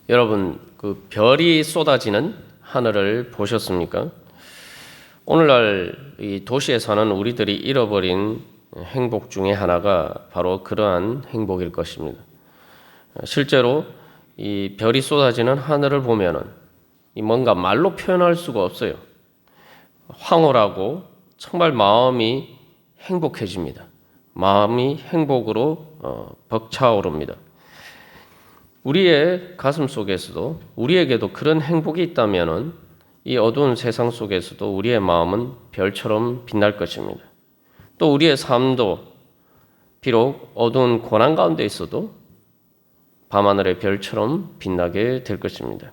여러분, 그 별이 쏟아지는 하늘을 보셨습니까? 오늘날 이 도시에 사는 우리들이 잃어버린 행복 중에 하나가 바로 그러한 행복일 것입니다. 실제로 이 별이 쏟아지는 하늘을 보면은 뭔가 말로 표현할 수가 없어요. 황홀하고 정말 마음이 행복해집니다. 마음이 행복으로 벅차오릅니다. 우리의 가슴 속에서도 우리에게도 그런 행복이 있다면은 이 어두운 세상 속에서도 우리의 마음은 별처럼 빛날 것입니다. 또 우리의 삶도 비록 어두운 고난 가운데 있어도 밤하늘의 별처럼 빛나게 될 것입니다.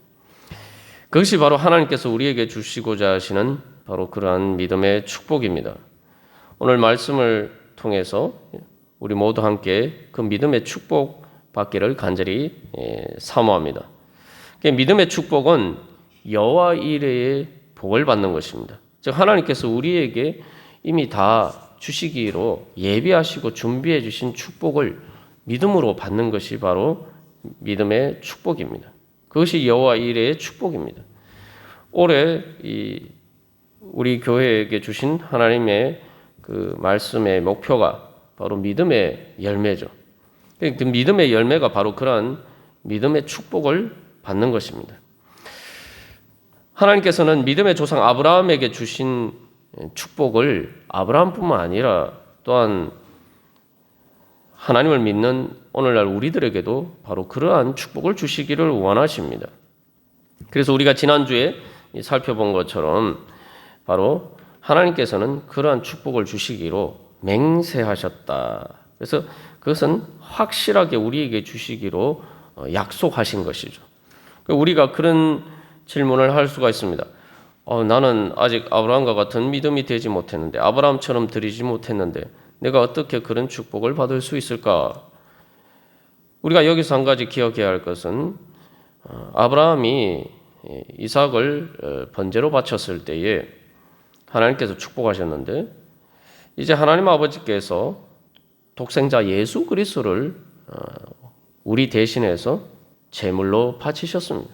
그것이 바로 하나님께서 우리에게 주시고자 하시는 바로 그러한 믿음의 축복입니다. 오늘 말씀을 통해서 우리 모두 함께 그 믿음의 축복 받기를 간절히 사모합니다. 믿음의 축복은 여호와 이레의 복을 받는 것입니다. 즉 하나님께서 우리에게 이미 다 주시기로 예비하시고 준비해 주신 축복을 믿음으로 받는 것이 바로 믿음의 축복입니다. 그것이 여호와 이레의 축복입니다. 올해 우리 교회에게 주신 하나님의 그 말씀의 목표가 바로 믿음의 열매죠. 그 믿음의 열매가 바로 그러한 믿음의 축복을 받는 것입니다. 하나님께서는 믿음의 조상 아브라함에게 주신 축복을 아브라함뿐만 아니라 또한 하나님을 믿는 오늘날 우리들에게도 바로 그러한 축복을 주시기를 원하십니다. 그래서 우리가 지난주에 살펴본 것처럼 바로 하나님께서는 그러한 축복을 주시기로 맹세하셨다. 그래서 그것은 확실하게 우리에게 주시기로 약속하신 것이죠. 우리가 그런 질문을 할 수가 있습니다. 나는 아직 아브라함과 같은 믿음이 되지 못했는데, 아브라함처럼 드리지 못했는데 내가 어떻게 그런 축복을 받을 수 있을까? 우리가 여기서 한 가지 기억해야 할 것은 아브라함이 이삭을 번제로 바쳤을 때에 하나님께서 축복하셨는데 이제 하나님 아버지께서 독생자 예수 그리스도를 우리 대신해서 제물로 바치셨습니다.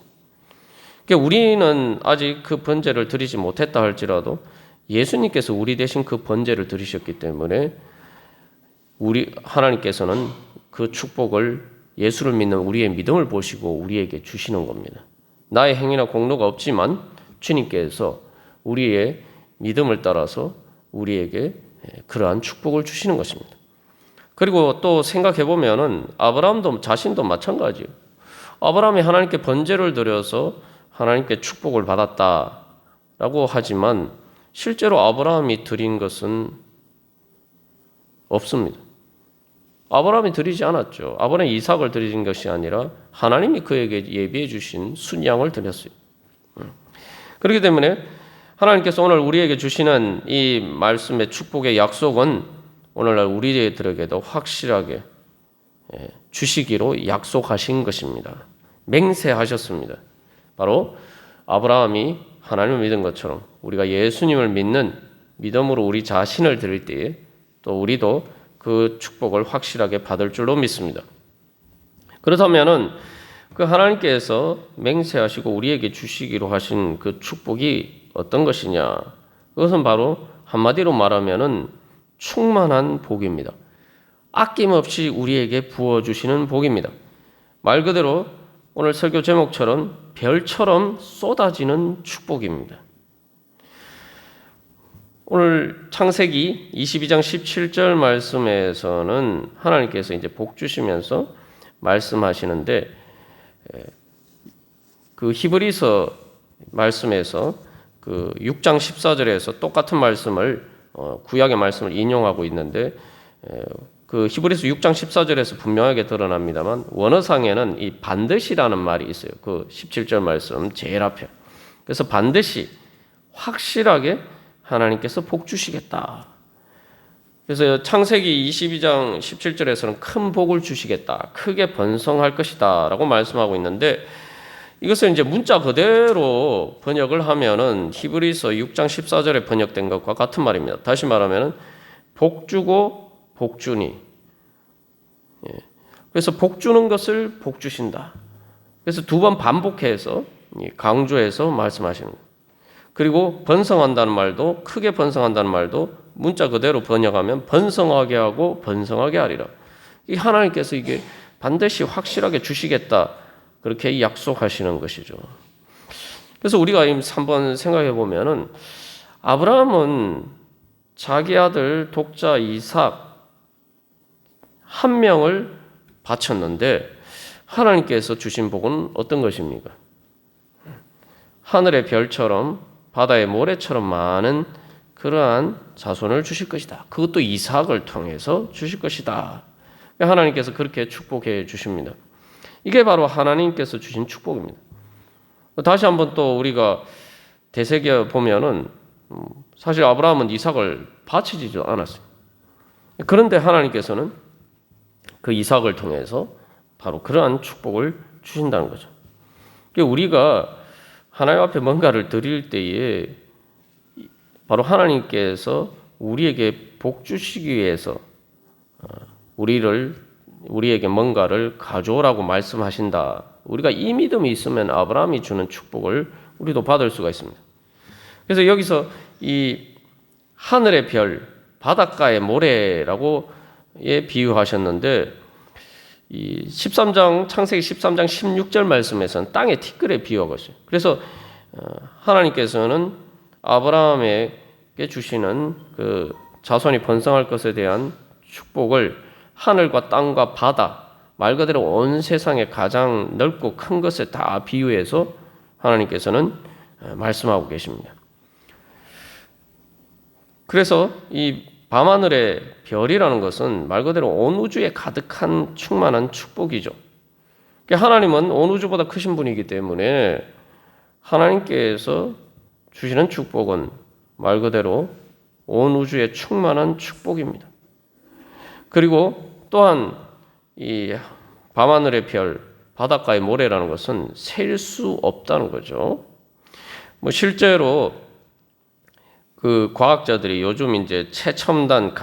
그러니까 우리는 아직 그 번제를 드리지 못했다 할지라도 예수님께서 우리 대신 그 번제를 드리셨기 때문에 하나님께서는 그 축복을 예수를 믿는 우리의 믿음을 보시고 우리에게 주시는 겁니다. 나의 행위나 공로가 없지만 주님께서 우리의 믿음을 따라서 우리에게 그러한 축복을 주시는 것입니다. 그리고 또 생각해 보면은 아브라함도 자신도 마찬가지예요. 아브라함이 하나님께 번제를 드려서 하나님께 축복을 받았다라고 하지만 실제로 아브라함이 드린 것은 없습니다. 아브라함이 드리지 않았죠. 아브라함이 이삭을 드린 것이 아니라 하나님이 그에게 예비해 주신 순양을 드렸어요. 그렇기 때문에 하나님께서 오늘 우리에게 주시는 이 말씀의 축복의 약속은 오늘날 우리들에게도 확실하게 주시기로 약속하신 것입니다. 맹세하셨습니다. 바로 아브라함이 하나님을 믿은 것처럼 우리가 예수님을 믿는 믿음으로 우리 자신을 드릴 때에 또 우리도 그 축복을 확실하게 받을 줄로 믿습니다. 그렇다면은 그 하나님께서 맹세하시고 우리에게 주시기로 하신 그 축복이 어떤 것이냐? 그것은 바로 한마디로 말하면은 충만한 복입니다. 아낌없이 우리에게 부어주시는 복입니다. 말 그대로 오늘 설교 제목처럼 별처럼 쏟아지는 축복입니다. 오늘 창세기 22장 17절 말씀에서는 하나님께서 이제 복 주시면서 말씀하시는데 그 히브리서 말씀에서 그 6장 14절에서 똑같은 말씀을 구약의 말씀을 인용하고 있는데 그 히브리서 6장 14절에서 분명하게 드러납니다만 원어상에는 이 반드시라는 말이 있어요. 그 17절 말씀 제일 앞에. 그래서 반드시 확실하게 하나님께서 복 주시겠다. 그래서 창세기 22장 17절에서는 큰 복을 주시겠다. 크게 번성할 것이다. 라고 말씀하고 있는데 이것을 이제 문자 그대로 번역을 하면은 히브리서 6장 14절에 번역된 것과 같은 말입니다. 다시 말하면은 복 주고 복 주니. 그래서 복 주는 것을 복 주신다. 그래서 두 번 반복해서 강조해서 말씀하시는 거예요. 그리고 번성한다는 말도, 크게 번성한다는 말도 문자 그대로 번역하면 번성하게 하고 번성하게 하리라. 이 하나님께서 이게 반드시 확실하게 주시겠다, 그렇게 약속하시는 것이죠. 그래서 우리가 한번 생각해 보면은 아브라함은 자기 아들 독자 이삭 한 명을 바쳤는데 하나님께서 주신 복은 어떤 것입니까? 하늘의 별처럼 바다의 모래처럼 많은 그러한 자손을 주실 것이다. 그것도 이삭을 통해서 주실 것이다. 하나님께서 그렇게 축복해 주십니다. 이게 바로 하나님께서 주신 축복입니다. 다시 한번 또 우리가 되새겨 보면은 사실 아브라함은 이삭을 바치지도 않았어요. 그런데 하나님께서는 그 이삭을 통해서 바로 그러한 축복을 주신다는 거죠. 우리가 하나님 앞에 뭔가를 드릴 때에 바로 하나님께서 우리에게 복 주시기 위해서 우리에게 뭔가를 가져오라고 말씀하신다. 우리가 이 믿음이 있으면 아브라함이 주는 축복을 우리도 받을 수가 있습니다. 그래서 여기서 이 하늘의 별, 바닷가의 모래라고 비유하셨는데 이 13장 창세기 13장 16절 말씀에서는 땅의 티끌에 비유하고 있어요. 그래서 하나님께서는 아브라함에게 주시는 그 자손이 번성할 것에 대한 축복을 하늘과 땅과 바다, 말 그대로 온 세상의 가장 넓고 큰 것에 다 비유해서 하나님께서는 말씀하고 계십니다. 그래서 이 밤하늘의 별이라는 것은 말 그대로 온 우주에 가득한 충만한 축복이죠. 하나님은 온 우주보다 크신 분이기 때문에 하나님께서 주시는 축복은 말 그대로 온 우주에 충만한 축복입니다. 그리고 또한 이 밤하늘의 별, 바닷가의 모래라는 것은 셀 수 없다는 거죠. 실제로 그 과학자들이 요즘 이제 최첨단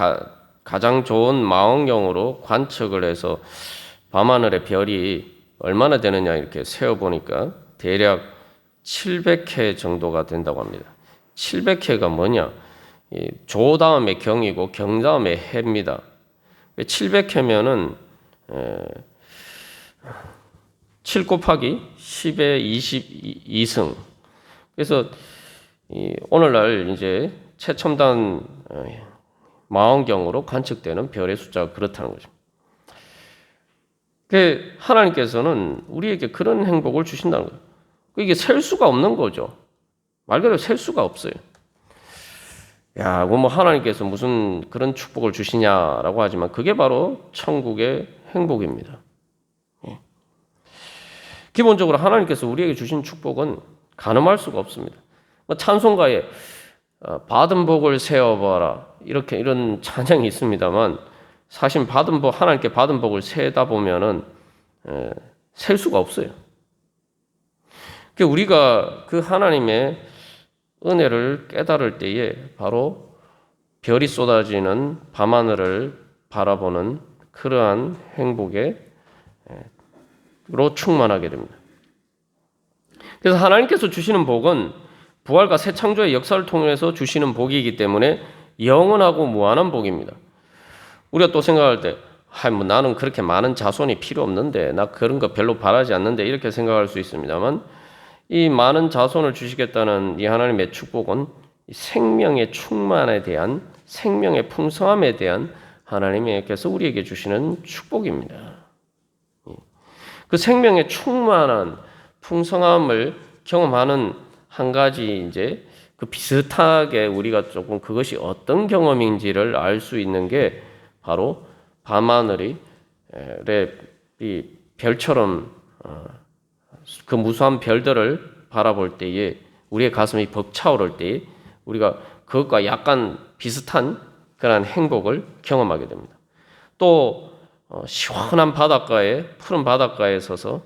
가장 좋은 망원경으로 관측을 해서 밤하늘의 별이 얼마나 되느냐 이렇게 세어 보니까 대략 700회 정도가 된다고 합니다. 700회가 뭐냐? 조 다음에 경이고 경 다음에 해입니다. 700회면은 7 곱하기 10의 22승. 그래서 오늘날 이제 최첨단 망원경으로 관측되는 별의 숫자가 그렇다는 거죠. 하나님께서는 우리에게 그런 행복을 주신다는 거예요. 이게 셀 수가 없는 거죠. 말 그대로 셀 수가 없어요. 야, 뭐 하나님께서 무슨 그런 축복을 주시냐라고 하지만 그게 바로 천국의 행복입니다. 기본적으로 하나님께서 우리에게 주신 축복은 가늠할 수가 없습니다. 찬송가에 받은 복을 세어봐라 이런 찬양이 있습니다만 사실 하나님께 받은 복을 세다 보면은 셀 수가 없어요. 우리가 그 하나님의 은혜를 깨달을 때에 바로 별이 쏟아지는 밤하늘을 바라보는 그러한 행복으로 충만하게 됩니다. 그래서 하나님께서 주시는 복은 부활과 새 창조의 역사를 통해서 주시는 복이기 때문에 영원하고 무한한 복입니다. 우리가 또 생각할 때 나는 그렇게 많은 자손이 필요 없는데 나 그런 거 별로 바라지 않는데 이렇게 생각할 수 있습니다만 이 많은 자손을 주시겠다는 이 하나님의 축복은 생명의 충만에 대한 생명의 풍성함에 대한 하나님께서 우리에게 주시는 축복입니다. 그 생명의 충만한 풍성함을 경험하는 한 가지 이제 그 비슷하게 우리가 조금 그것이 어떤 경험인지를 알 수 있는 게 바로 밤하늘이 이 별처럼 그 무수한 별들을 바라볼 때에 우리의 가슴이 벅차오를 때에 우리가 그것과 약간 비슷한 그런 행복을 경험하게 됩니다. 또 시원한 바닷가에 푸른 바닷가에 서서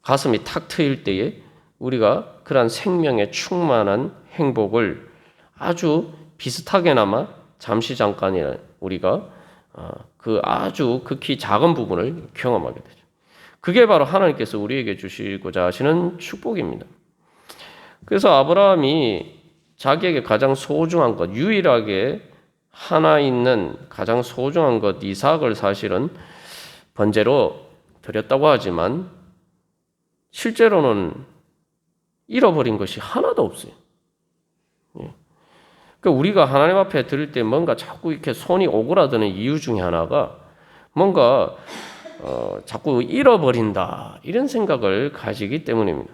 가슴이 탁 트일 때에 우리가 그러한 생명의 충만한 행복을 아주 비슷하게나마 잠시 잠깐이나 우리가 그 아주 극히 작은 부분을 경험하게 되죠. 그게 바로 하나님께서 우리에게 주시고자 하시는 축복입니다. 그래서 아브라함이 자기에게 가장 소중한 것, 유일하게 하나 있는 가장 소중한 것 이삭을 사실은 번제로 드렸다고 하지만 실제로는 잃어버린 것이 하나도 없어요. 그러니까 우리가 하나님 앞에 드릴 때 뭔가 자꾸 이렇게 손이 오그라드는 이유 중에 하나가 뭔가 자꾸 잃어버린다 이런 생각을 가지기 때문입니다.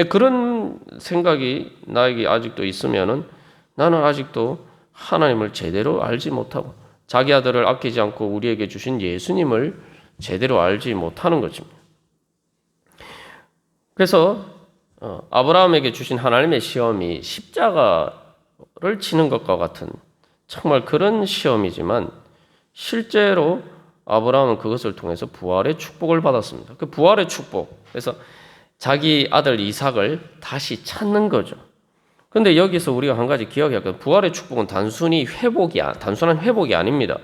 그런 생각이 나에게 아직도 있으면은 나는 아직도 하나님을 제대로 알지 못하고 자기 아들을 아끼지 않고 우리에게 주신 예수님을 제대로 알지 못하는 것입니다. 그래서 아브라함에게 주신 하나님의 시험이 십자가를 치는 것과 같은 정말 그런 시험이지만 실제로 아브라함은 그것을 통해서 부활의 축복을 받았습니다. 그 부활의 축복, 그래서 자기 아들 이삭을 다시 찾는 거죠. 그런데 여기서 우리가 한 가지 기억해야 할 건 부활의 축복은 단순한 회복이 아닙니다.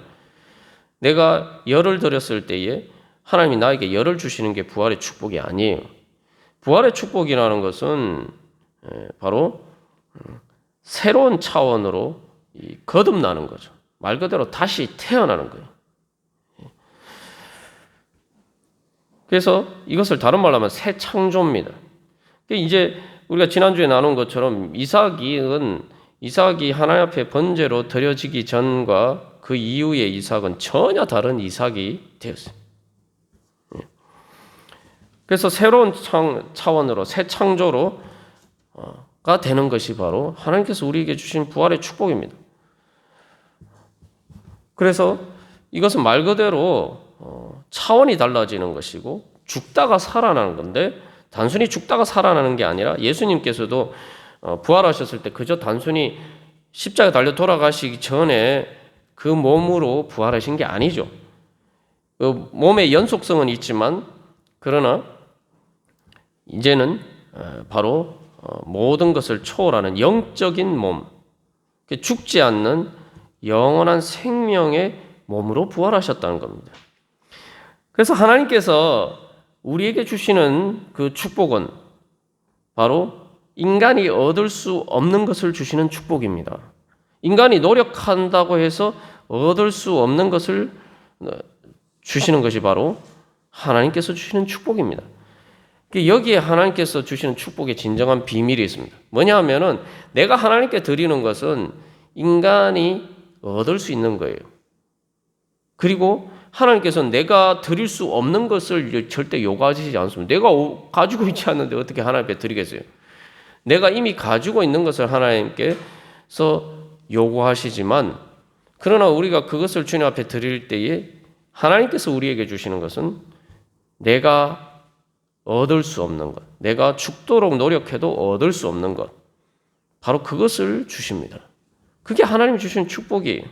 내가 열을 드렸을 때에 하나님이 나에게 열을 주시는 게 부활의 축복이 아니에요. 부활의 축복이라는 것은 바로 새로운 차원으로 거듭나는 거죠. 말 그대로 다시 태어나는 거예요. 그래서 이것을 다른 말로 하면 새 창조입니다. 이제 우리가 지난주에 나눈 것처럼 이삭이 하나님 앞에 번제로 드려지기 전과 그 이후의 이삭은 전혀 다른 이삭이 되었어요. 그래서 새로운 차원으로 새 창조로가 되는 것이 바로 하나님께서 우리에게 주신 부활의 축복입니다. 그래서 이것은 말 그대로 차원이 달라지는 것이고 죽다가 살아나는 건데 단순히 죽다가 살아나는 게 아니라 예수님께서도 부활하셨을 때 그저 단순히 십자가에 달려 돌아가시기 전에 그 몸으로 부활하신 게 아니죠. 그 몸의 연속성은 있지만 그러나 이제는 바로 모든 것을 초월하는 영적인 몸, 죽지 않는 영원한 생명의 몸으로 부활하셨다는 겁니다. 그래서 하나님께서 우리에게 주시는 그 축복은 바로 인간이 얻을 수 없는 것을 주시는 축복입니다. 인간이 노력한다고 해서 얻을 수 없는 것을 주시는 것이 바로 하나님께서 주시는 축복입니다. 여기에 하나님께서 주시는 축복의 진정한 비밀이 있습니다. 뭐냐 하면은 내가 하나님께 드리는 것은 인간이 얻을 수 있는 거예요. 그리고 하나님께서는 내가 드릴 수 없는 것을 절대 요구하시지 않습니다. 내가 가지고 있지 않는데 어떻게 하나님께 드리겠어요? 내가 이미 가지고 있는 것을 하나님께서 요구하시지만 그러나 우리가 그것을 주님 앞에 드릴 때에 하나님께서 우리에게 주시는 것은 내가 얻을 수 없는 것, 내가 죽도록 노력해도 얻을 수 없는 것, 바로 그것을 주십니다. 그게 하나님이 주신 축복이에요.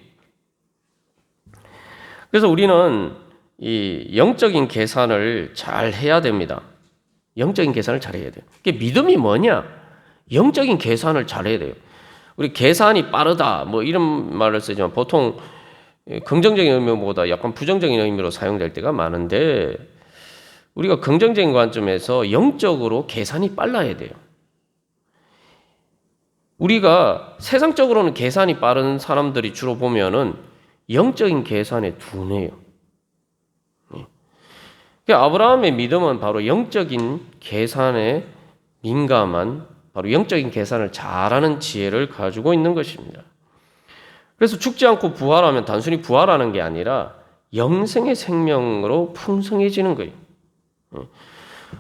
그래서 우리는 이 영적인 계산을 잘 해야 됩니다. 영적인 계산을 잘 해야 돼요. 그게 믿음이 뭐냐? 영적인 계산을 잘 해야 돼요. 우리 계산이 빠르다, 뭐 이런 말을 쓰지만 보통 긍정적인 의미보다 약간 부정적인 의미로 사용될 때가 많은데 우리가 긍정적인 관점에서 영적으로 계산이 빨라야 돼요. 우리가 세상적으로는 계산이 빠른 사람들이 주로 보면은 영적인 계산에 둔해요. 아브라함의 믿음은 바로 영적인 계산에 민감한 바로 영적인 계산을 잘하는 지혜를 가지고 있는 것입니다. 그래서 죽지 않고 부활하면 단순히 부활하는 게 아니라 영생의 생명으로 풍성해지는 거예요.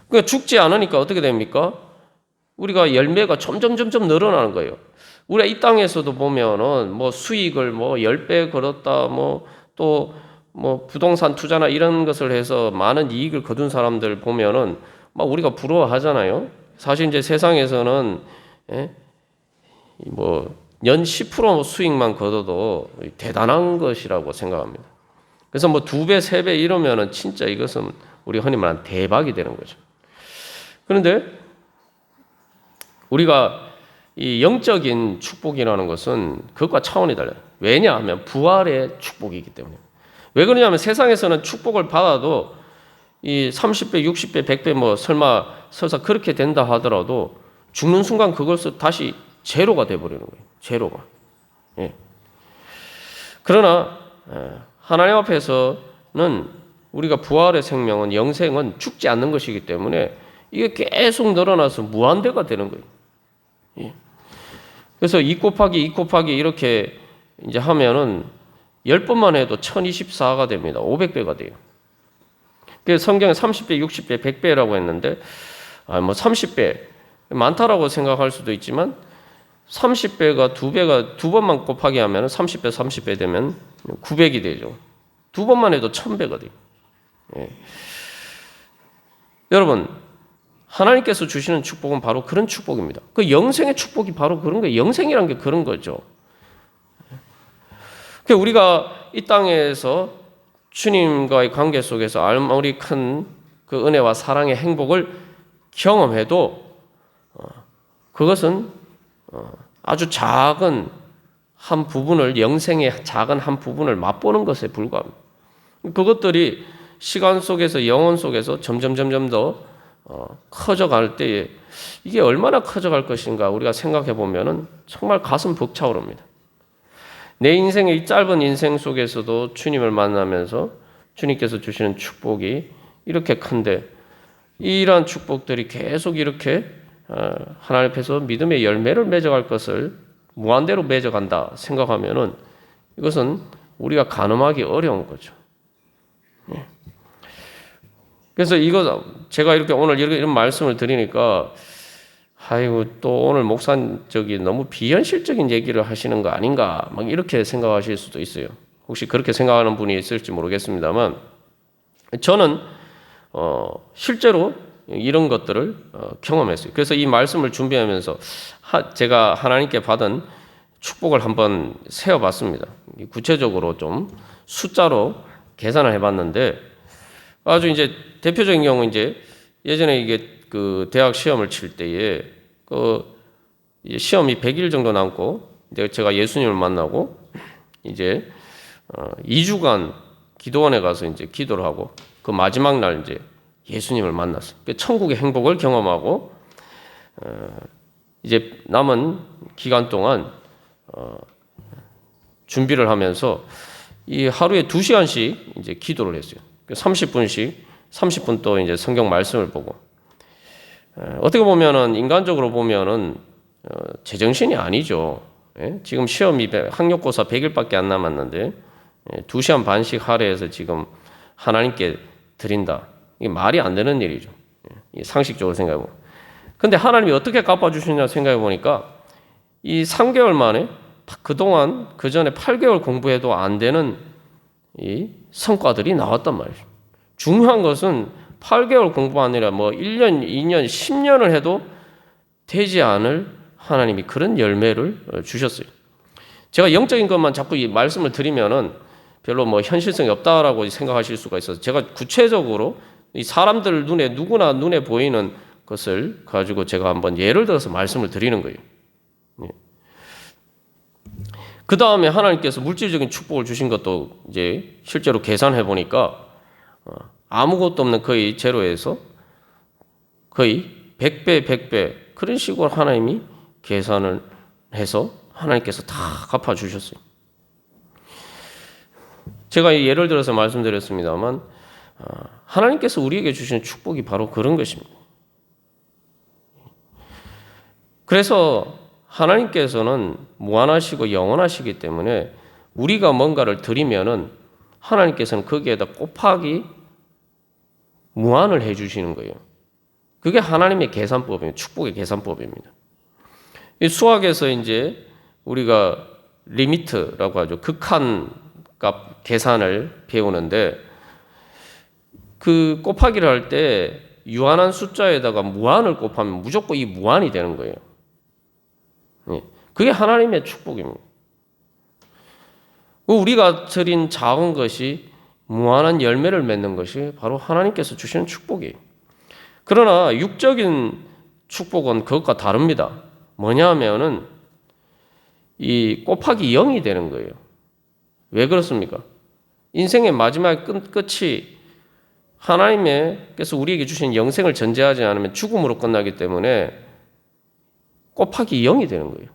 그러니까 죽지 않으니까 어떻게 됩니까? 우리가 열매가 점점 늘어나는 거예요. 우리가 이 땅에서도 보면은 뭐 수익을 뭐 10배 걸었다, 또 부동산 투자나 이런 것을 해서 많은 이익을 거둔 사람들 보면은 막 우리가 부러워하잖아요. 사실 이제 세상에서는 연 10% 수익만 거둬도 대단한 것이라고 생각합니다. 그래서 2배, 3배 이러면은 진짜 이것은 우리 흔히 말하는 대박이 되는 거죠. 그런데 우리가 이 영적인 축복이라는 것은 그것과 차원이 달라요. 왜냐하면 부활의 축복이기 때문에. 왜 그러냐면 세상에서는 축복을 받아도 이 30배, 60배, 100배 뭐 설사 그렇게 된다 하더라도 죽는 순간 그것을 다시 제로가 돼버리는 거예요. 제로가. 예. 그러나 하나님 앞에서는 우리가 부활의 생명은 영생은 죽지 않는 것이기 때문에 이게 계속 늘어나서 무한대가 되는 거예요. 예. 그래서 2 곱하기 2 곱하기 이렇게 이제 하면은 10번만 해도 1024가 됩니다. 500배가 돼요. 그래서 성경에 30배, 60배, 100배라고 했는데, 뭐 30배 많다라고 생각할 수도 있지만 30배가 두 번만 곱하기 하면 30배, 30배 되면 900이 되죠. 두 번만 해도 1000배가 돼요. 예. 여러분, 하나님께서 주시는 축복은 바로 그런 축복입니다. 그 영생의 축복이 바로 그런 거예요. 영생이란 게 그런 거죠. 우리가 이 땅에서 주님과의 관계 속에서 아무리 큰 그 은혜와 사랑의 행복을 경험해도 그것은 아주 작은 한 부분을, 영생의 작은 한 부분을 맛보는 것에 불과합니다. 그것들이 시간 속에서, 영혼 속에서 점점 더 커져갈 때에 이게 얼마나 커져갈 것인가 우리가 생각해 보면은 정말 가슴 벅차오릅니다. 내 인생의 이 짧은 인생 속에서도 주님을 만나면서 주님께서 주시는 축복이 이렇게 큰데, 이러한 축복들이 계속 이렇게 하나님 앞에서 믿음의 열매를 맺어갈 것을 무한대로 맺어간다 생각하면은 이것은 우리가 가늠하기 어려운 거죠. 그래서 제가 이렇게 오늘 이런 말씀을 드리니까, 아이고, 또 오늘 목사적이 너무 비현실적인 얘기를 하시는 거 아닌가, 막 이렇게 생각하실 수도 있어요. 혹시 그렇게 생각하는 분이 있을지 모르겠습니다만, 저는 실제로 이런 것들을 경험했어요. 그래서 이 말씀을 준비하면서 제가 하나님께 받은 축복을 한번 세어봤습니다. 구체적으로 좀 숫자로 계산을 해봤는데, 아주 이제 대표적인 경우 이제 예전에 이게 그 대학 시험을 칠 때에 시험이 100일 정도 남고 제가 예수님을 만나고 이제 2주간 기도원에 가서 이제 기도를 하고 그 마지막 날 이제 예수님을 만났어요. 천국의 행복을 경험하고 이제 남은 기간 동안 준비를 하면서 이 하루에 2시간씩 이제 기도를 했어요. 30분씩 30분 또 이제 성경 말씀을 보고, 어떻게 보면은 인간적으로 보면은 제정신이 아니죠. 예? 지금 시험이 학력고사 100일밖에 안 남았는데 2시간 반씩 할애해서 지금 하나님께 드린다. 이게 말이 안 되는 일이죠. 상식적으로 생각해 보면. 근데 하나님이 어떻게 갚아주시냐 생각해 보니까 이 3개월 만에 그동안 그 전에 8개월 공부해도 안 되는 이 성과들이 나왔단 말이죠. 중요한 것은 8개월 공부 아니라 뭐 1년, 2년, 10년을 해도 되지 않을 하나님이 그런 열매를 주셨어요. 제가 영적인 것만 자꾸 이 말씀을 드리면은 별로 뭐 현실성이 없다라고 생각하실 수가 있어서 제가 구체적으로 이 사람들 눈에, 누구나 눈에 보이는 것을 가지고 제가 한번 예를 들어서 말씀을 드리는 거예요. 그 다음에 하나님께서 물질적인 축복을 주신 것도 이제 실제로 계산해 보니까 아무것도 없는 거의 제로에서 거의 100배, 100배 그런 식으로 하나님이 계산을 해서 하나님께서 다 갚아주셨어요. 제가 예를 들어서 말씀드렸습니다만 하나님께서 우리에게 주시는 축복이 바로 그런 것입니다. 그래서 하나님께서는 무한하시고 영원하시기 때문에 우리가 뭔가를 드리면은 하나님께서는 거기에다 곱하기 무한을 해주시는 거예요. 그게 하나님의 계산법이에요. 축복의 계산법입니다. 이 수학에서 이제 우리가 리미트라고 하죠. 극한값 계산을 배우는데 그 곱하기를 할 때 유한한 숫자에다가 무한을 곱하면 무조건 이 무한이 되는 거예요. 그게 하나님의 축복입니다. 우리가 드린 작은 것이 무한한 열매를 맺는 것이 바로 하나님께서 주시는 축복이에요. 그러나 육적인 축복은 그것과 다릅니다. 뭐냐 하면은 이 곱하기 0이 되는 거예요. 왜 그렇습니까? 인생의 마지막 끝이 하나님께서 우리에게 주신 영생을 전제하지 않으면 죽음으로 끝나기 때문에 곱하기 0이 되는 거예요.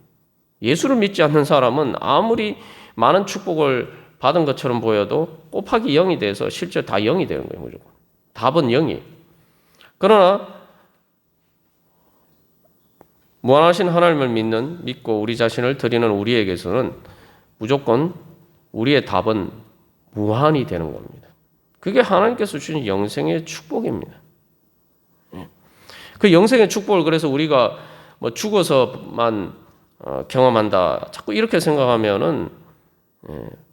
예수를 믿지 않는 사람은 아무리 많은 축복을 받은 것처럼 보여도 곱하기 0이 돼서 실제 다 0이 되는 거예요. 무조건. 답은 0이에요. 그러나 무한하신 하나님을 믿고 우리 자신을 드리는 우리에게서는 무조건 우리의 답은 무한이 되는 겁니다. 그게 하나님께서 주신 영생의 축복입니다. 그 영생의 축복을 그래서 우리가 뭐 죽어서만 경험한다. 자꾸 이렇게 생각하면은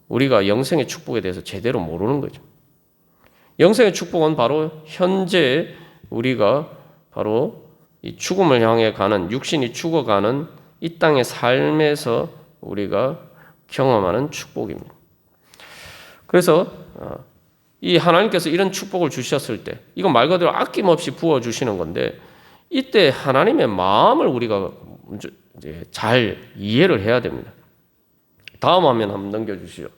우리가 영생의 축복에 대해서 제대로 모르는 거죠. 영생의 축복은 바로 현재 우리가 바로 이 죽음을 향해 가는 육신이 죽어가는 이 땅의 삶에서 우리가 경험하는 축복입니다. 그래서 이 하나님께서 이런 축복을 주셨을 때 이건 말 그대로 아낌없이 부어주시는 건데 이때 하나님의 마음을 우리가 이제 잘 이해를 해야 됩니다. 다음 화면 한번 넘겨주시죠.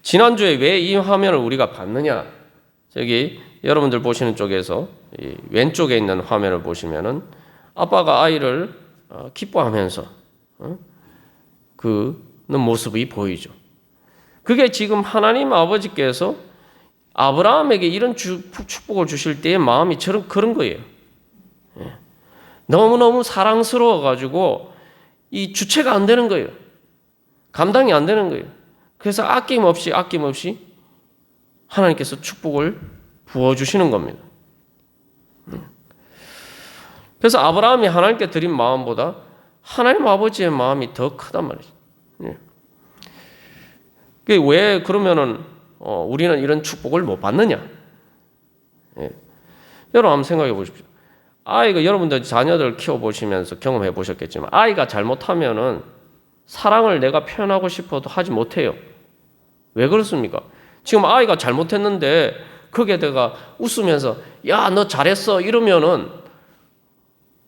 지난주에 왜 이 화면을 우리가 봤느냐? 저기 여러분들 보시는 쪽에서 이 왼쪽에 있는 화면을 보시면은 아빠가 아이를 기뻐하면서 그는 모습이 보이죠. 그게 지금 하나님 아버지께서 아브라함에게 이런 축복을 주실 때의 마음이 그런 거예요. 너무너무 사랑스러워가지고 이 주체가 안 되는 거예요. 감당이 안 되는 거예요. 그래서 아낌없이 하나님께서 축복을 부어주시는 겁니다. 그래서 아브라함이 하나님께 드린 마음보다 하나님 아버지의 마음이 더 크단 말이죠. 왜 그러면은 우리는 이런 축복을 못 받느냐? 여러분 한번 생각해 보십시오. 아이가 여러분들 자녀들 키워보시면서 경험해 보셨겠지만 아이가 잘못하면은 사랑을 내가 표현하고 싶어도 하지 못해요. 왜 그렇습니까? 지금 아이가 잘못했는데 거기에 내가 웃으면서 야, 너 잘했어 이러면은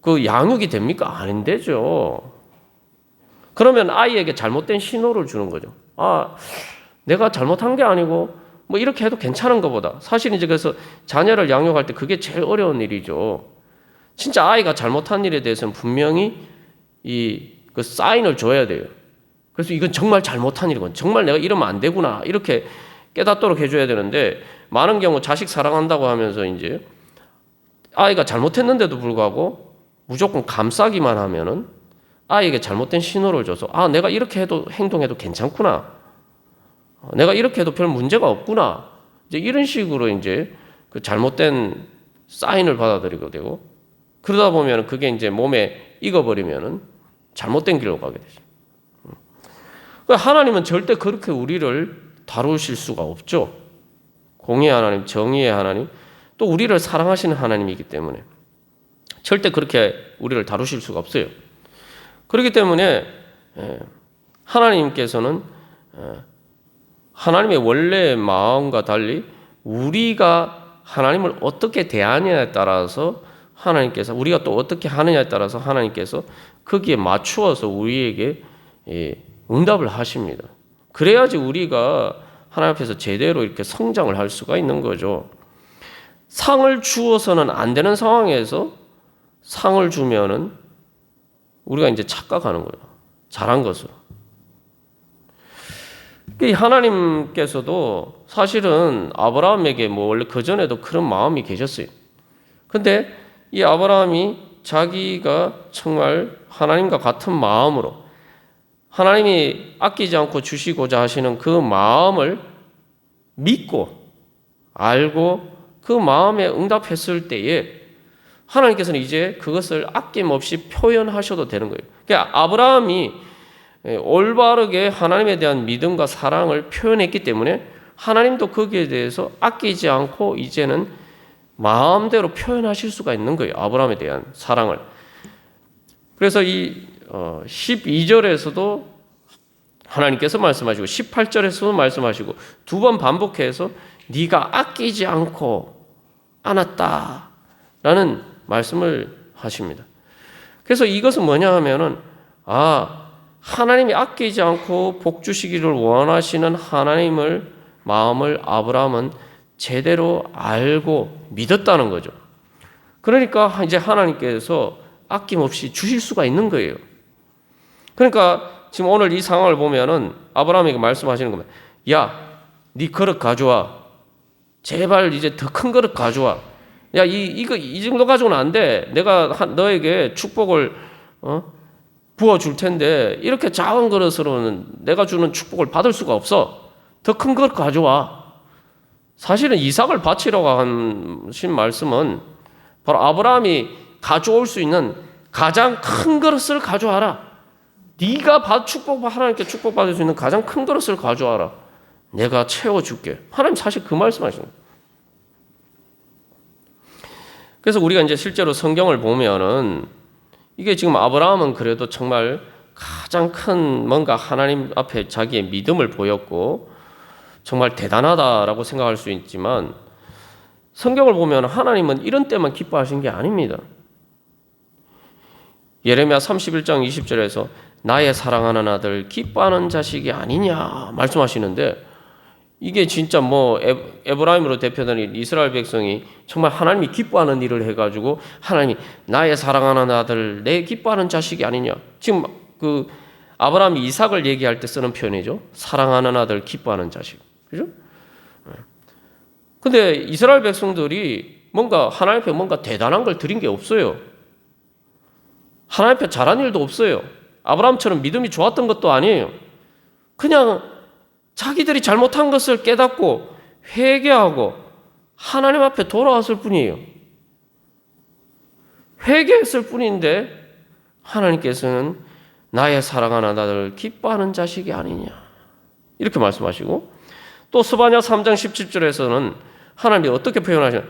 그 양육이 됩니까? 안 되죠. 그러면 아이에게 잘못된 신호를 주는 거죠. 내가 잘못한 게 아니고 뭐 이렇게 해도 괜찮은 것보다 사실 이제 그래서 자녀를 양육할 때 그게 제일 어려운 일이죠. 진짜 아이가 잘못한 일에 대해서는 분명히 그 사인을 줘야 돼요. 그래서 이건 정말 잘못한 일이고 정말 내가 이러면 안 되구나 이렇게 깨닫도록 해줘야 되는데 많은 경우 자식 사랑한다고 하면서 이제 아이가 잘못했는데도 불구하고 무조건 감싸기만 하면은 아이에게 잘못된 신호를 줘서 내가 이렇게 해도 행동해도 괜찮구나. 내가 이렇게 해도 별 문제가 없구나. 이제 이런 식으로 이제 그 잘못된 사인을 받아들이게 되고 그러다 보면 그게 이제 몸에 익어버리면은 잘못된 길로 가게 되죠. 하나님은 절대 그렇게 우리를 다루실 수가 없죠. 공의의 하나님, 정의의 하나님, 또 우리를 사랑하시는 하나님이기 때문에 절대 그렇게 우리를 다루실 수가 없어요. 그렇기 때문에 하나님께서는 하나님의 원래의 마음과 달리 우리가 하나님을 어떻게 대하느냐에 따라서 하나님께서 우리가 또 어떻게 하느냐에 따라서 하나님께서 거기에 맞추어서 우리에게 응답을 하십니다. 그래야지 우리가 하나님 앞에서 제대로 이렇게 성장을 할 수가 있는 거죠. 상을 주어서는 안 되는 상황에서 상을 주면은 우리가 이제 착각하는 거예요. 잘한 것으로. 하나님께서도 사실은 아브라함에게 원래 그전에도 그런 마음이 계셨어요. 근데 이 아브라함이 자기가 정말 하나님과 같은 마음으로 하나님이 아끼지 않고 주시고자 하시는 그 마음을 믿고 알고 그 마음에 응답했을 때에 하나님께서는 이제 그것을 아낌없이 표현하셔도 되는 거예요. 그러니까 아브라함이 올바르게 하나님에 대한 믿음과 사랑을 표현했기 때문에 하나님도 거기에 대해서 아끼지 않고 이제는 마음대로 표현하실 수가 있는 거예요. 아브라함에 대한 사랑을. 그래서 이 12절에서도 하나님께서 말씀하시고 18절에서도 말씀하시고 두 번 반복해서 네가 아끼지 않고 안았다라는 말씀을 하십니다. 그래서 이것은 뭐냐 하면은 하나님이 아끼지 않고 복 주시기를 원하시는 하나님을 마음을 아브라함은 제대로 알고 믿었다는 거죠. 그러니까 이제 하나님께서 아낌없이 주실 수가 있는 거예요. 그러니까 지금 오늘 이 상황을 보면은 아브라함에게 말씀하시는 겁니다. 야, 네 그릇 가져와. 제발 이제 더 큰 그릇 가져와. 야, 이 정도 가지고는 안 돼. 내가 너에게 축복을 부어줄 텐데 이렇게 작은 그릇으로는 내가 주는 축복을 받을 수가 없어. 더 큰 그릇 가져와. 사실은 이삭을 바치라고 하신 말씀은 바로 아브라함이 가져올 수 있는 가장 큰 그릇을 가져와라. 네가 하나님께 축복받을 수 있는 가장 큰 그릇을 가져와라. 내가 채워줄게. 하나님 사실 그 말씀하시는 거예요. 그래서 우리가 이제 실제로 성경을 보면은 이게 지금 아브라함은 그래도 정말 가장 큰 뭔가 하나님 앞에 자기의 믿음을 보였고 정말 대단하다라고 생각할 수 있지만 성경을 보면 하나님은 이런 때만 기뻐하신 게 아닙니다. 예레미야 31장 20절에서 나의 사랑하는 아들 기뻐하는 자식이 아니냐 말씀하시는데 이게 진짜 뭐 에브라임으로 대표되는 이스라엘 백성이 정말 하나님이 기뻐하는 일을 해가지고 하나님이 나의 사랑하는 아들 내 기뻐하는 자식이 아니냐. 지금 그 아브라함이 이삭을 얘기할 때 쓰는 표현이죠. 사랑하는 아들 기뻐하는 자식. 그죠? 근데 이스라엘 백성들이 뭔가 하나님 앞에 뭔가 대단한 걸 드린 게 없어요. 하나님 앞에 잘한 일도 없어요. 아브라함처럼 믿음이 좋았던 것도 아니에요. 그냥 자기들이 잘못한 것을 깨닫고 회개하고 하나님 앞에 돌아왔을 뿐이에요. 회개했을 뿐인데 하나님께서는 나의 사랑하는 아들 기뻐하는 자식이 아니냐 이렇게 말씀하시고 또 스바냐 3장 17절에서는 하나님이 어떻게 표현하시냐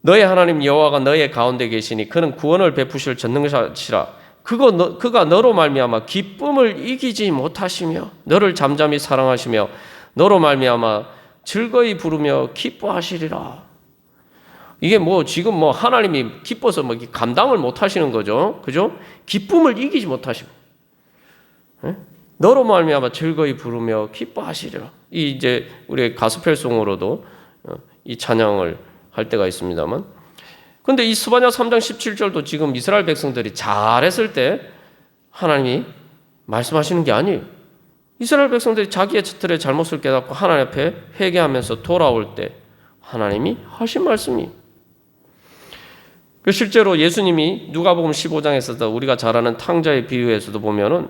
너의 하나님 여호와가 너의 가운데 계시니 그는 구원을 베푸실 전능자시라 그가 너로 말미암아 기쁨을 이기지 못하시며 너를 잠잠히 사랑하시며 너로 말미암아 즐거이 부르며 기뻐하시리라. 이게 뭐 지금 뭐 하나님이 기뻐서 뭐 감당을 못하시는 거죠, 그죠? 기쁨을 이기지 못하시고 너로 말미암아 즐거이 부르며 기뻐하시리라. 이 이제 우리 가스펠송으로도 이 찬양을 할 때가 있습니다만. 근데 이 스바냐 3장 17절도 지금 이스라엘 백성들이 잘했을 때 하나님이 말씀하시는 게 아니에요. 이스라엘 백성들이 자기의 틀의 잘못을 깨닫고 하나님 앞에 회개하면서 돌아올 때 하나님이 하신 말씀이 실제로 예수님이 누가복음 15장에서도 우리가 잘 아는 탕자의 비유에서도 보면은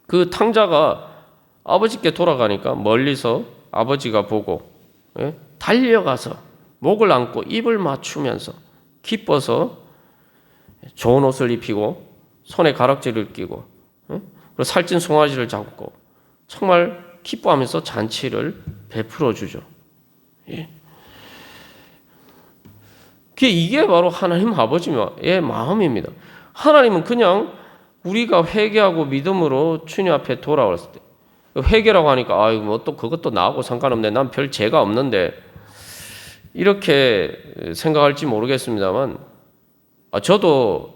그 탕자가 아버지께 돌아가니까 멀리서 아버지가 보고 달려가서 목을 안고 입을 맞추면서 기뻐서 좋은 옷을 입히고 손에 가락지를 끼고 그리고 살찐 송아지를 잡고 정말 기뻐하면서 잔치를 베풀어 주죠. 이게 바로 하나님 아버지의 마음입니다. 하나님은 그냥 우리가 회개하고 믿음으로 주님 앞에 돌아왔을 때 회개라고 하니까 아이고 뭐 또 그것도 나하고 상관없네. 난 별 죄가 없는데 이렇게 생각할지 모르겠습니다만 저도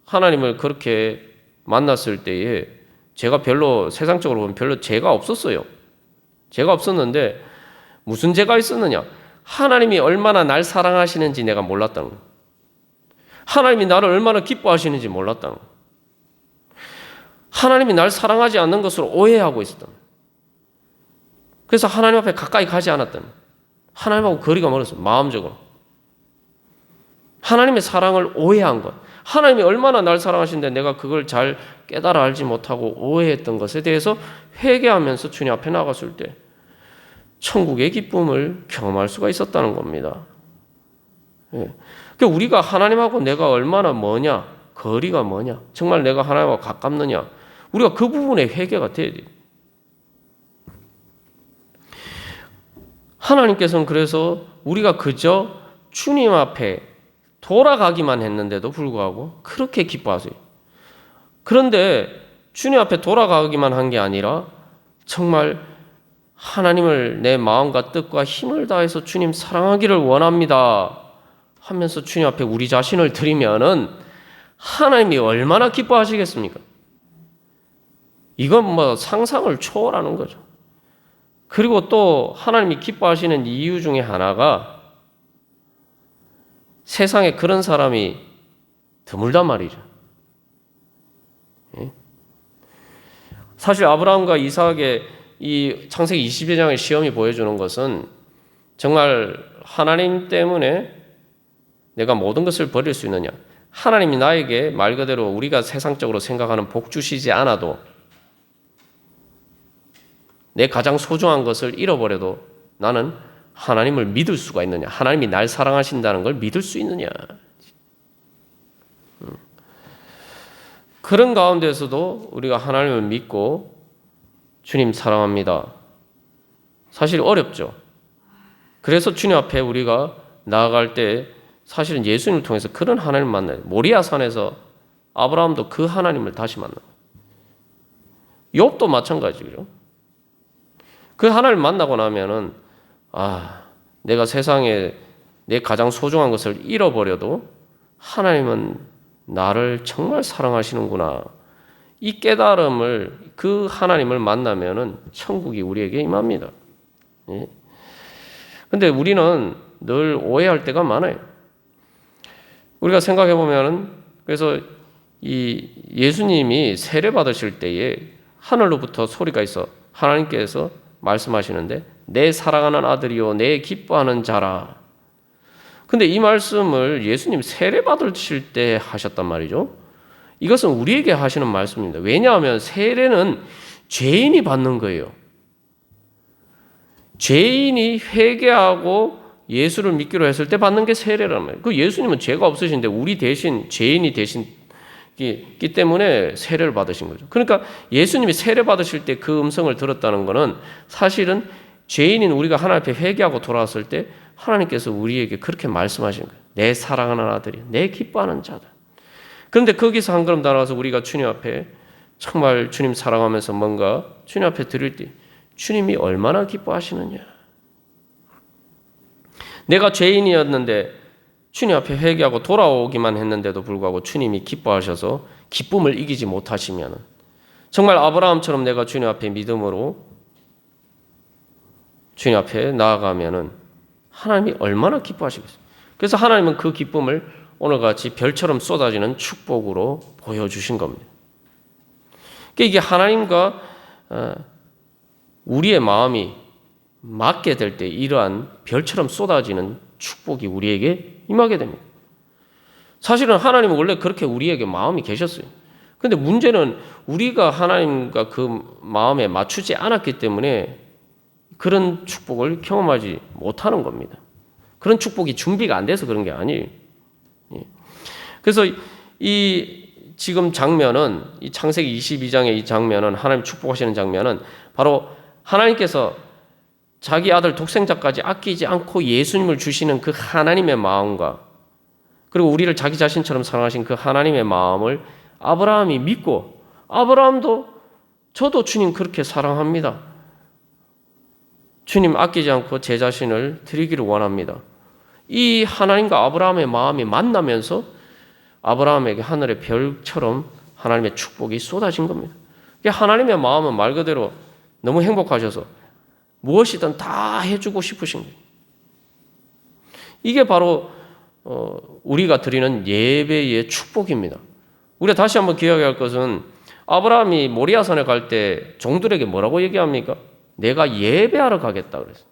하나님을 그렇게 만났을 때에 제가 별로 세상적으로 보면 별로 죄가 없었어요. 죄가 없었는데 무슨 죄가 있었느냐? 하나님이 얼마나 날 사랑하시는지 내가 몰랐다는 거예요. 하나님이 나를 얼마나 기뻐하시는지 몰랐다는 거예요. 하나님이 날 사랑하지 않는 것으로 오해하고 있었다는 거예요. 그래서 하나님 앞에 가까이 가지 않았다는 거예요. 하나님하고 거리가 멀었어요. 마음적으로. 하나님의 사랑을 오해한 것. 하나님이 얼마나 날 사랑하시는데 내가 그걸 잘 깨달아 알지 못하고 오해했던 것에 대해서 회개하면서 주님 앞에 나갔을 때 천국의 기쁨을 경험할 수가 있었다는 겁니다. 그러니까 우리가 하나님하고 내가 얼마나 뭐냐, 거리가 뭐냐, 정말 내가 하나님하고 가깝느냐, 우리가 그 부분에 회개가 돼야 돼요. 하나님께서는 그래서 우리가 그저 주님 앞에 돌아가기만 했는데도 불구하고 그렇게 기뻐하세요. 그런데 주님 앞에 돌아가기만 한 게 아니라 정말 하나님을 내 마음과 뜻과 힘을 다해서 주님 사랑하기를 원합니다 하면서 주님 앞에 우리 자신을 드리면은 하나님이 얼마나 기뻐하시겠습니까? 이건 뭐 상상을 초월하는 거죠. 그리고 또 하나님이 기뻐하시는 이유 중에 하나가 세상에 그런 사람이 드물단 말이죠. 사실 아브라함과 이삭의 이 창세기 22장의 시험이 보여주는 것은 정말 하나님 때문에 내가 모든 것을 버릴 수 있느냐. 하나님이 나에게 말 그대로 우리가 세상적으로 생각하는 복 주시지 않아도 내 가장 소중한 것을 잃어버려도 나는 하나님을 믿을 수가 있느냐. 하나님이 날 사랑하신다는 걸 믿을 수 있느냐. 그런 가운데서도 우리가 하나님을 믿고 주님 사랑합니다. 사실 어렵죠. 그래서 주님 앞에 우리가 나아갈 때 사실은 예수님을 통해서 그런 하나님을 만나요. 모리아 산에서 아브라함도 그 하나님을 다시 만나요. 욥도 마찬가지죠. 그 하나님을 만나고 나면은 내가 세상에 내 가장 소중한 것을 잃어버려도 하나님은 나를 정말 사랑하시는구나. 이 깨달음을 그 하나님을 만나면은 천국이 우리에게 임합니다. 그런데 우리는 늘 오해할 때가 많아요. 우리가 생각해 보면은 그래서 이 예수님이 세례 받으실 때에 하늘로부터 소리가 있어 하나님께서 말씀하시는데 내 사랑하는 아들이요 내 기뻐하는 자라. 근데 이 말씀을 예수님 세례 받으실 때 하셨단 말이죠. 이것은 우리에게 하시는 말씀입니다. 왜냐하면 세례는 죄인이 받는 거예요. 죄인이 회개하고 예수를 믿기로 했을 때 받는 게 세례란 말이에요. 그 예수님은 죄가 없으신데 우리 대신 죄인이 되시기 때문에 세례를 받으신 거죠. 그러니까 예수님이 세례 받으실 때 그 음성을 들었다는 것은 사실은 죄인인 우리가 하나님 앞에 회개하고 돌아왔을 때 하나님께서 우리에게 그렇게 말씀하신 거예요. 내 사랑하는 아들이 내 기뻐하는 자다. 그런데 거기서 한 걸음 나아가서 우리가 주님 앞에 정말 주님 사랑하면서 뭔가 주님 앞에 드릴 때 주님이 얼마나 기뻐하시느냐. 내가 죄인이었는데 주님 앞에 회개하고 돌아오기만 했는데도 불구하고 주님이 기뻐하셔서 기쁨을 이기지 못하시면 정말 아브라함처럼 내가 주님 앞에 믿음으로 주님 앞에 나아가면은 하나님이 얼마나 기뻐하시겠어요. 그래서 하나님은 그 기쁨을 오늘같이 별처럼 쏟아지는 축복으로 보여주신 겁니다. 이게 하나님과 우리의 마음이 맞게 될 때 이러한 별처럼 쏟아지는 축복이 우리에게 임하게 됩니다. 사실은 하나님은 원래 그렇게 우리에게 마음이 계셨어요. 그런데 문제는 우리가 하나님과 그 마음에 맞추지 않았기 때문에 그런 축복을 경험하지 못하는 겁니다. 그런 축복이 준비가 안 돼서 그런 게 아니에요. 그래서 이 지금 장면은 이 창세기 22장의 이 장면은 하나님 축복하시는 장면은 바로 하나님께서 자기 아들 독생자까지 아끼지 않고 예수님을 주시는 그 하나님의 마음과 그리고 우리를 자기 자신처럼 사랑하신 그 하나님의 마음을 아브라함이 믿고 아브라함도 저도 주님 그렇게 사랑합니다. 주님 아끼지 않고 제 자신을 드리기를 원합니다. 이 하나님과 아브라함의 마음이 만나면서 아브라함에게 하늘의 별처럼 하나님의 축복이 쏟아진 겁니다. 하나님의 마음은 말 그대로 너무 행복하셔서 무엇이든 다 해주고 싶으신 거예요. 이게 바로 우리가 드리는 예배의 축복입니다. 우리가 다시 한번 기억해야 할 것은 아브라함이 모리아산에 갈 때 종들에게 뭐라고 얘기합니까? 내가 예배하러 가겠다 그랬어요.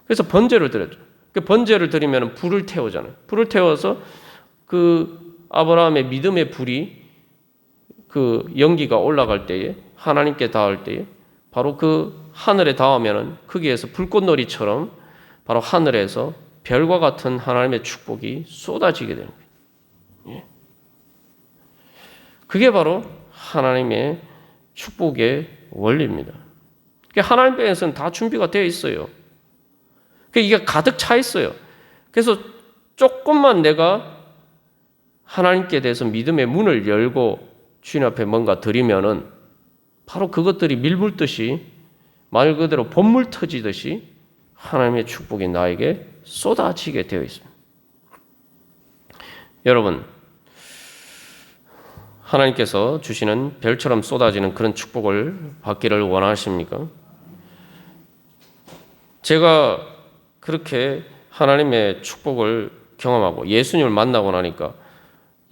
그래서 번제를 드렸죠. 그 번제를 드리면 불을 태우잖아요. 불을 태워서 그 아브라함의 믿음의 불이 그 연기가 올라갈 때에 하나님께 닿을 때에 바로 그 하늘에 닿으면은 거기에서 불꽃놀이처럼 바로 하늘에서 별과 같은 하나님의 축복이 쏟아지게 되는 거예요. 그게 바로 하나님의 축복의 원리입니다. 하나님 배에서는 다 준비가 되어 있어요. 이게 가득 차 있어요. 그래서 조금만 내가 하나님께 대해서 믿음의 문을 열고 주님 앞에 뭔가 드리면은 바로 그것들이 밀물듯이 말 그대로 본물 터지듯이 하나님의 축복이 나에게 쏟아지게 되어 있습니다. 여러분, 하나님께서 주시는 별처럼 쏟아지는 그런 축복을 받기를 원하십니까? 제가 그렇게 하나님의 축복을 경험하고 예수님을 만나고 나니까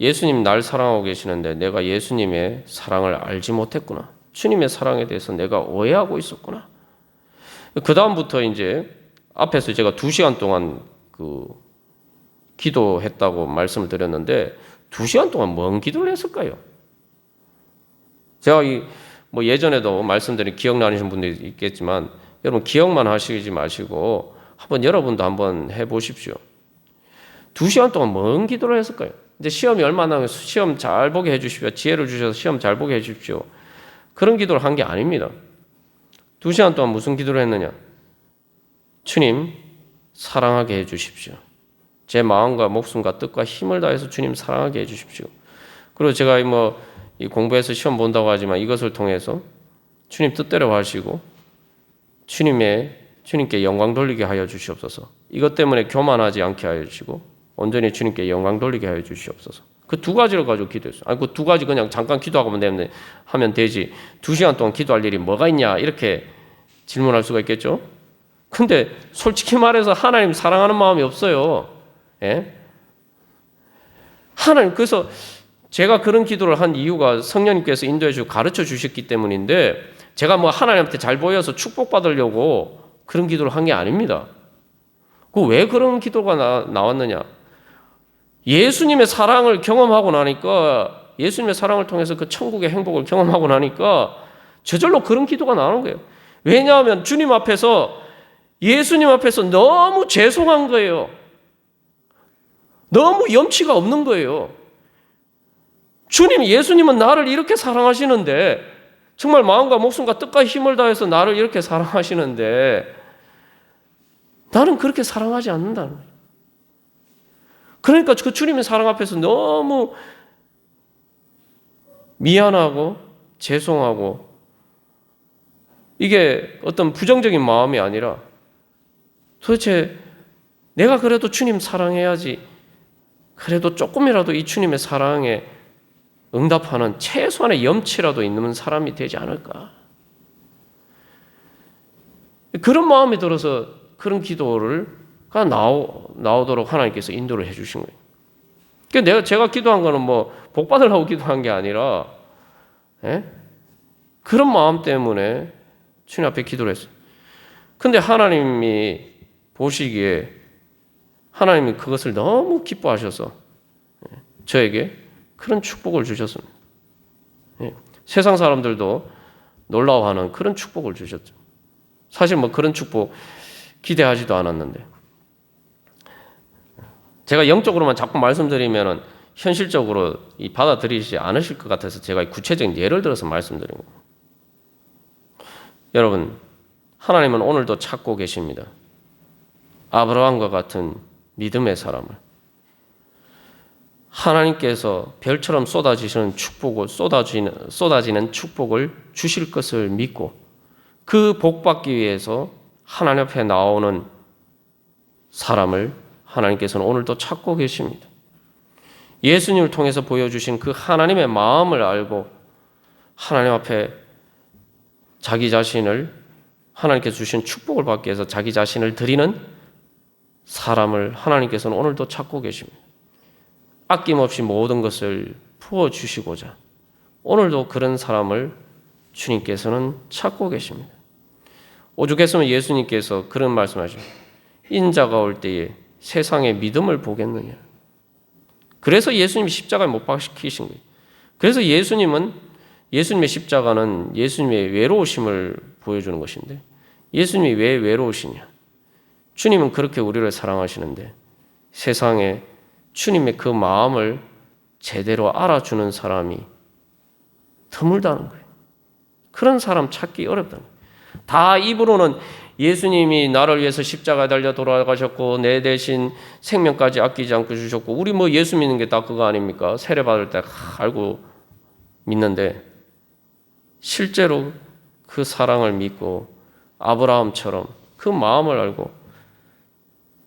예수님 날 사랑하고 계시는데 내가 예수님의 사랑을 알지 못했구나. 주님의 사랑에 대해서 내가 오해하고 있었구나. 그 다음부터 이제 앞에서 제가 2시간 동안 기도했다고 말씀을 드렸는데 2시간 동안 뭔 기도를 했을까요? 제가 뭐 예전에도 말씀드린 기억나시는 분들이 있겠지만 여러분 기억만 하시지 마시고 여러분도 한번 해보십시오. 2시간 동안 뭔 기도를 했을까요? 이제 시험이 얼마 남아서 시험 잘 보게 해주십시오. 지혜를 주셔서 시험 잘 보게 해주십시오. 그런 기도를 한 게 아닙니다. 2시간 동안 무슨 기도를 했느냐? 주님 사랑하게 해주십시오. 제 마음과 목숨과 뜻과 힘을 다해서 주님 사랑하게 해주십시오. 그리고 제가 이 공부해서 시험 본다고 하지만 이것을 통해서 주님 뜻대로 하시고 주님께 영광 돌리게 하여 주시옵소서. 이것 때문에 교만하지 않게 하여 주시고 온전히 주님께 영광 돌리게 하여 주시옵소서. 그 2가지를 가지고 기도했어요. 아니 그 2가지 그냥 잠깐 하면 되지. 2시간 동안 기도할 일이 뭐가 있냐 이렇게 질문할 수가 있겠죠. 근데 솔직히 말해서 하나님 사랑하는 마음이 없어요. 예? 하나님 그래서 제가 그런 기도를 한 이유가 성령님께서 인도해 주고 가르쳐 주셨기 때문인데 제가 하나님한테 잘 보여서 축복받으려고 그런 기도를 한 게 아닙니다. 왜 그런 기도가 나왔느냐? 예수님의 사랑을 경험하고 나니까 예수님의 사랑을 통해서 그 천국의 행복을 경험하고 나니까 저절로 그런 기도가 나오는 거예요. 왜냐하면 예수님 앞에서 너무 죄송한 거예요. 너무 염치가 없는 거예요. 예수님은 나를 이렇게 사랑하시는데 정말 마음과 목숨과 뜻과 힘을 다해서 나를 이렇게 사랑하시는데 나는 그렇게 사랑하지 않는다는 거예요. 그러니까 그 주님의 사랑 앞에서 너무 미안하고 죄송하고 이게 어떤 부정적인 마음이 아니라 도대체 내가 그래도 주님 사랑해야지 그래도 조금이라도 이 주님의 사랑에 응답하는 최소한의 염치라도 있는 사람이 되지 않을까. 그런 마음이 들어서 그런 기도가 나오도록 하나님께서 인도를 해주신 거예요. 그러니까 제가 기도한 거는 복 받으려고 기도한 게 아니라 그런 마음 때문에 주님 앞에 기도를 했어요. 근데 하나님이 보시기에 하나님이 그것을 너무 기뻐하셔서 저에게 그런 축복을 주셨습니다. 세상 사람들도 놀라워하는 그런 축복을 주셨죠. 사실 그런 축복 기대하지도 않았는데 제가 영적으로만 자꾸 말씀드리면 현실적으로 받아들이지 않으실 것 같아서 제가 구체적인 예를 들어서 말씀드린 거예요. 여러분, 하나님은 오늘도 찾고 계십니다. 아브라함과 같은 믿음의 사람을 하나님께서 별처럼 쏟아지는 축복을 주실 것을 믿고 그 복 받기 위해서 하나님 앞에 나오는 사람을 하나님께서는 오늘도 찾고 계십니다. 예수님을 통해서 보여주신 그 하나님의 마음을 알고 하나님 앞에 자기 자신을 하나님께서 주신 축복을 받기 위해서 자기 자신을 드리는 사람을 하나님께서는 오늘도 찾고 계십니다. 아낌없이 모든 것을 부어주시고자 오늘도 그런 사람을 주님께서는 찾고 계십니다. 오죽했으면 예수님께서 그런 말씀하십니다. 인자가 올 때에 세상의 믿음을 보겠느냐. 그래서 예수님이 십자가에 못 박히신 거예요. 그래서 예수님의 십자가는 예수님의 외로우심을 보여주는 것인데 예수님이 왜 외로우시냐. 주님은 그렇게 우리를 사랑하시는데 세상에 주님의 그 마음을 제대로 알아주는 사람이 드물다는 거예요. 그런 사람 찾기 어렵다는 거예요. 다 입으로는 예수님이 나를 위해서 십자가에 달려 돌아가셨고 내 대신 생명까지 아끼지 않고 주셨고 우리 예수 믿는 게 다 그거 아닙니까? 세례 받을 때 알고 믿는데 실제로 그 사랑을 믿고 아브라함처럼 그 마음을 알고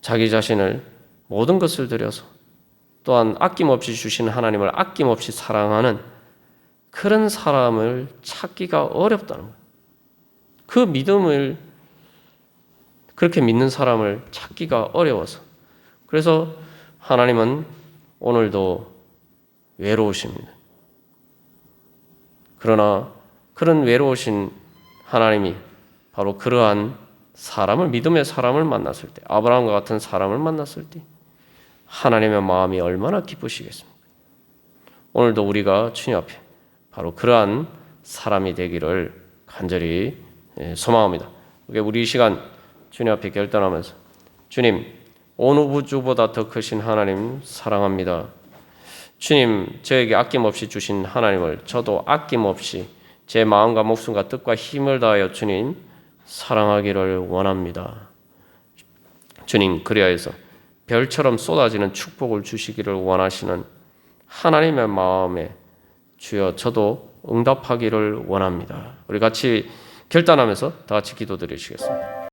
자기 자신을 모든 것을 들여서 또한 아낌없이 주시는 하나님을 아낌없이 사랑하는 그런 사람을 찾기가 어렵다는 거예요. 그 그렇게 믿는 사람을 찾기가 어려워서. 그래서 하나님은 오늘도 외로우십니다. 그러나 그런 외로우신 하나님이 바로 그러한 사람을, 믿음의 사람을 만났을 때, 아브라함과 같은 사람을 만났을 때 하나님의 마음이 얼마나 기쁘시겠습니까? 오늘도 우리가 주님 앞에 바로 그러한 사람이 되기를 간절히 소망합니다. 우리 이 시간 주님 앞에 결단하면서, 주님, 온 우주보다 더 크신 하나님 사랑합니다. 주님, 저에게 아낌없이 주신 하나님을 저도 아낌없이 제 마음과 목숨과 뜻과 힘을 다하여 주님 사랑하기를 원합니다. 주님, 그리하여서 별처럼 쏟아지는 축복을 주시기를 원하시는 하나님의 마음에 주여 저도 응답하기를 원합니다. 우리 같이 결단하면서 다 같이 기도드리시겠습니다.